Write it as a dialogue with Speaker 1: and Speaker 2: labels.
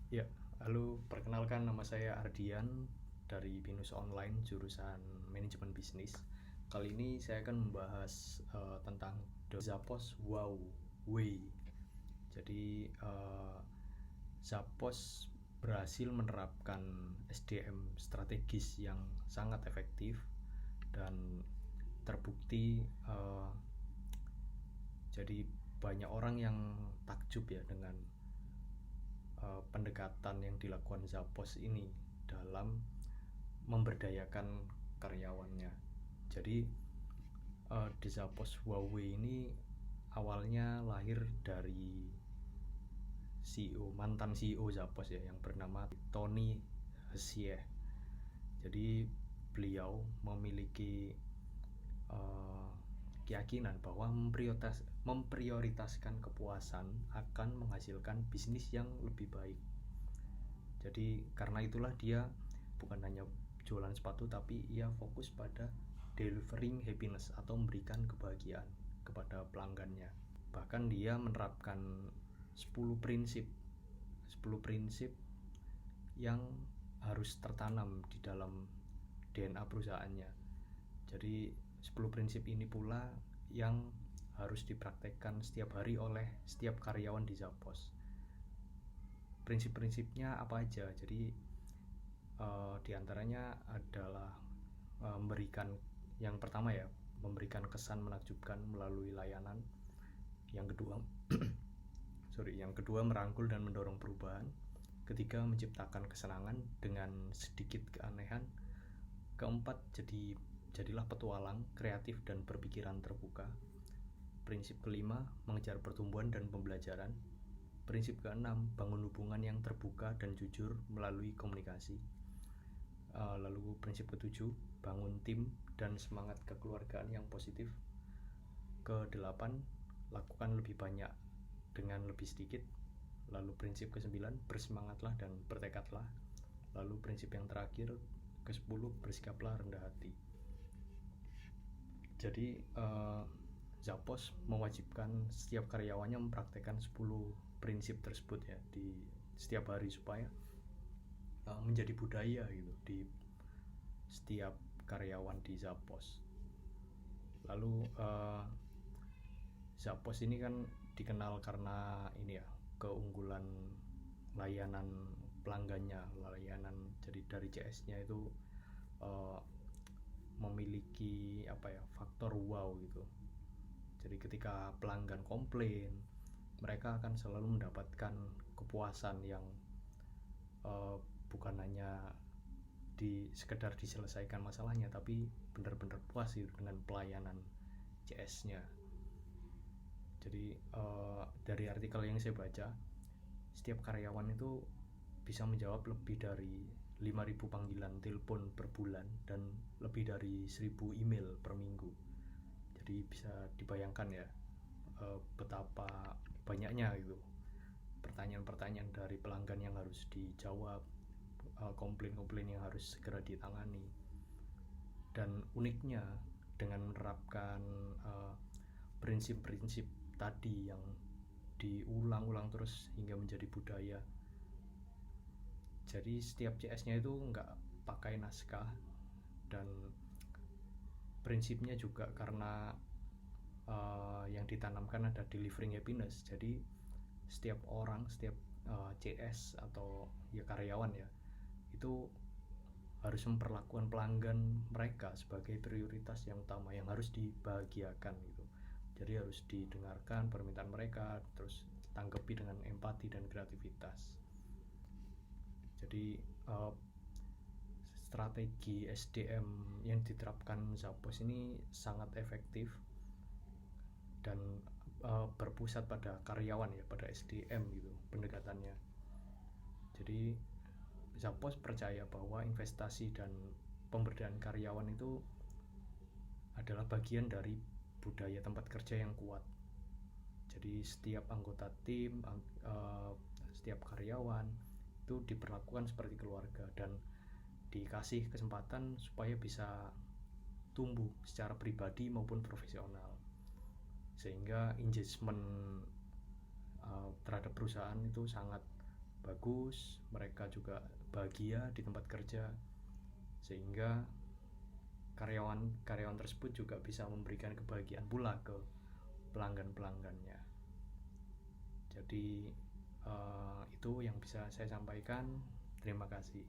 Speaker 1: Ya, halo, perkenalkan nama saya Ardian dari Binus Online jurusan Manajemen Bisnis. Kali ini saya akan membahas tentang Zappos Wow Way. Jadi Zappos berhasil menerapkan SDM strategis yang sangat efektif dan terbukti jadi banyak orang yang takjub ya dengan pendekatan yang dilakukan Zappos ini dalam memberdayakan karyawannya. Jadi di Zappos Huawei ini awalnya lahir dari CEO mantan CEO Zappos ya yang bernama Tony Hsieh. Jadi beliau memiliki uh, keyakinan bahwa memprioritaskan kepuasan akan menghasilkan bisnis yang lebih baik. Jadi karena itulah dia bukan hanya jualan sepatu, tapi ia fokus pada delivering happiness atau memberikan kebahagiaan kepada pelanggannya. Bahkan dia menerapkan 10 prinsip 10 prinsip yang harus tertanam di dalam DNA perusahaannya. Jadi 10 prinsip ini pula yang harus dipraktekkan setiap hari oleh setiap karyawan di Zappos. Prinsip-prinsipnya apa aja? Jadi diantaranya adalah memberikan, yang pertama ya, memberikan kesan menakjubkan melalui layanan. Yang kedua yang kedua merangkul dan mendorong perubahan. Ketiga, menciptakan kesenangan dengan sedikit keanehan. Keempat, jadilah petualang, kreatif dan berpikiran terbuka. Prinsip kelima, mengejar pertumbuhan dan pembelajaran. Prinsip keenam, bangun hubungan yang terbuka dan jujur melalui komunikasi. Lalu prinsip ketujuh, bangun tim dan semangat kekeluargaan yang positif. Kedelapan, lakukan lebih banyak dengan lebih sedikit. Lalu prinsip ke-9, bersemangatlah dan bertekadlah. Lalu prinsip yang terakhir ke-10, bersikaplah rendah hati. Jadi Zappos mewajibkan setiap karyawannya mempraktekkan 10 prinsip tersebut ya di setiap hari supaya menjadi budaya gitu di setiap karyawan di Zappos. Lalu Zappos ini kan dikenal karena ini ya, keunggulan layanan pelanggannya, layanan jadi dari CS-nya itu memiliki faktor wow gitu. Jadi ketika pelanggan komplain, mereka akan selalu mendapatkan kepuasan yang bukan hanya sekedar diselesaikan masalahnya, tapi benar-benar puas gitu dengan pelayanan CS-nya. Jadi dari artikel yang saya baca, setiap karyawan itu bisa menjawab lebih dari 5.000 panggilan telepon per bulan dan lebih dari 1.000 email per minggu. Jadi bisa dibayangkan ya betapa banyaknya itu pertanyaan-pertanyaan dari pelanggan yang harus dijawab, komplain-komplain yang harus segera ditangani. Dan uniknya dengan menerapkan prinsip-prinsip tadi yang diulang-ulang terus hingga menjadi budaya. Jadi setiap CS-nya itu nggak pakai naskah, dan prinsipnya juga karena yang ditanamkan ada delivering happiness. Jadi setiap orang, setiap CS atau ya karyawan ya, itu harus memperlakukan pelanggan mereka sebagai prioritas yang utama yang harus dibahagiakan gitu. Jadi harus didengarkan permintaan mereka, terus tanggapi dengan empati dan kreativitas. Jadi strategi SDM yang diterapkan Zappos ini sangat efektif dan berpusat pada karyawan ya, pada SDM gitu pendekatannya. Jadi Zappos percaya bahwa investasi dan pemberdayaan karyawan itu adalah bagian dari budaya tempat kerja yang kuat. Jadi setiap anggota tim, setiap karyawan itu diperlakukan seperti keluarga dan dikasih kesempatan supaya bisa tumbuh secara pribadi maupun profesional, sehingga engagement terhadap perusahaan itu sangat bagus, mereka juga bahagia di tempat kerja, sehingga karyawan tersebut juga bisa memberikan kebahagiaan pula ke pelanggan-pelanggannya. Jadi itu yang bisa saya sampaikan. Terima kasih.